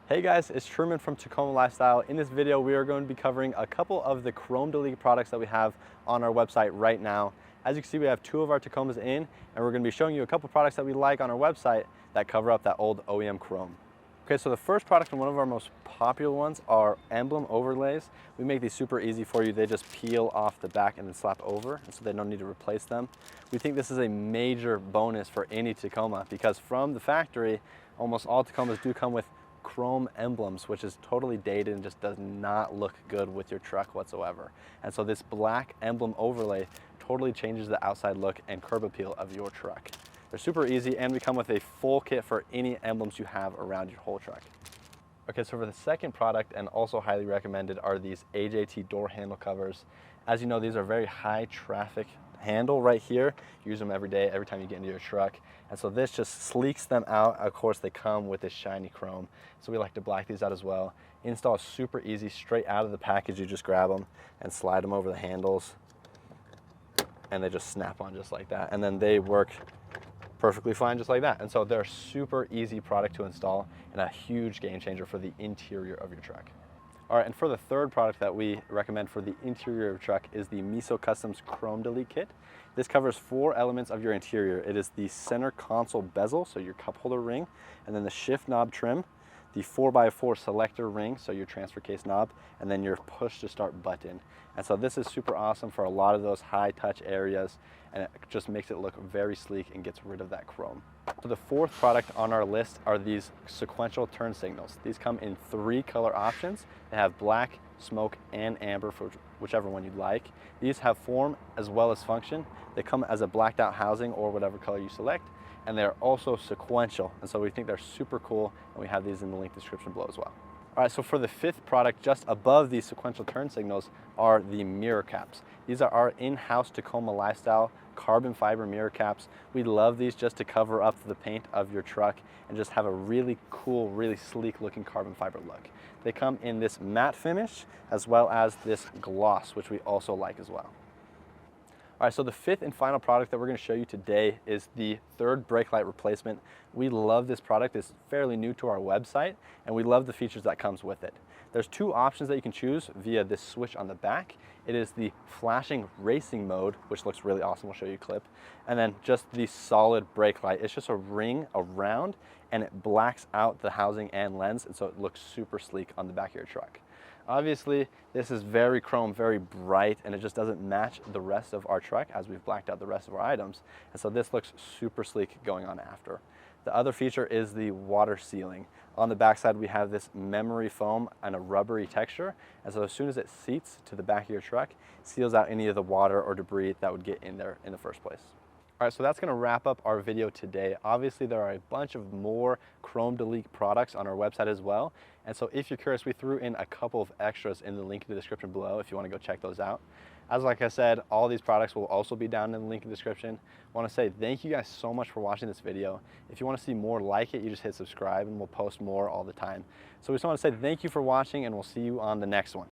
Hey guys, it's Truman from Tacoma Lifestyle. In this video, we are going to be covering a couple of the chrome delete products that we have on our website right now. As you can see, we have two of our Tacomas in, and we're going to be showing you a couple products that we like on our website that cover up that old OEM chrome. Okay, so the first product and one of our most popular ones are Emblem Overlays. We make these super easy for you. They just peel off the back and then slap over, and so they don't need to replace them. We think this is a major bonus for any Tacoma because from the factory, almost all Tacomas do come with chrome emblems, which is totally dated and just does not look good with your truck whatsoever. And so this black emblem overlay totally changes the outside look and curb appeal of your truck. They're super easy, and we come with a full kit for any emblems you have around your whole truck. Okay, so for the second product, and also highly recommended, are these AJT door handle covers. As you know, these are very high traffic handle right here. You use them every day, every time you get into your truck. And so this just sleeks them out. Of course, they come with this shiny chrome. So we like to black these out as well. Install is super easy, straight out of the package. You just grab them and slide them over the handles, and they just snap on just like that. And then they work perfectly fine just like that. And so they're a super easy product to install and a huge game changer for the interior of your truck. All right, and for the third product that we recommend for the interior of your truck is the Miso Customs Chrome Delete Kit. This covers 4 elements of your interior. It is the center console bezel, so your cup holder ring, and then the shift knob trim, the 4x4 selector ring, so your transfer case knob, and then your push to start button. And so this is super awesome for a lot of those high touch areas, and it just makes it look very sleek and gets rid of that chrome. So the fourth product on our list are these sequential turn signals. These come in 3 color options. They have black, smoke, and amber for whichever one you'd like. These have form as well as function. They come as a blacked out housing or whatever color you select, and they're also sequential. And so we think they're super cool, and we have these in the link description below as well. All right, so for the 5th product, just above these sequential turn signals are the mirror caps. These are our in-house Tacoma Lifestyle carbon fiber mirror caps. We love these just to cover up the paint of your truck and just have a really cool, really sleek looking carbon fiber look. They come in this matte finish as well as this gloss, which we also like as well. All right, so the 5th and final product that we're going to show you today is the third brake light replacement. We love this product. It's fairly new to our website, and we love the features that comes with it. There's 2 options that you can choose via this switch on the back. It is the flashing racing mode, which looks really awesome. We'll show you a clip. And then just the solid brake light. It's just a ring around, and it blacks out the housing and lens, and so it looks super sleek on the back of your truck. Obviously, this is very chrome, very bright, and it just doesn't match the rest of our truck as we've blacked out the rest of our items. And so this looks super sleek going on after. The other feature is the water sealing. On the backside, we have this memory foam and a rubbery texture. And so as soon as it seats to the back of your truck, it seals out any of the water or debris that would get in there in the first place. All right, so that's gonna wrap up our video today. Obviously, there are a bunch of more chrome delete products on our website as well. And so if you're curious, we threw in a couple of extras in the link in the description below if you wanna go check those out. As like I said, all these products will also be down in the link in the description. I wanna say thank you guys so much for watching this video. If you wanna see more like it, you just hit subscribe and we'll post more all the time. So we just wanna say thank you for watching, and we'll see you on the next one.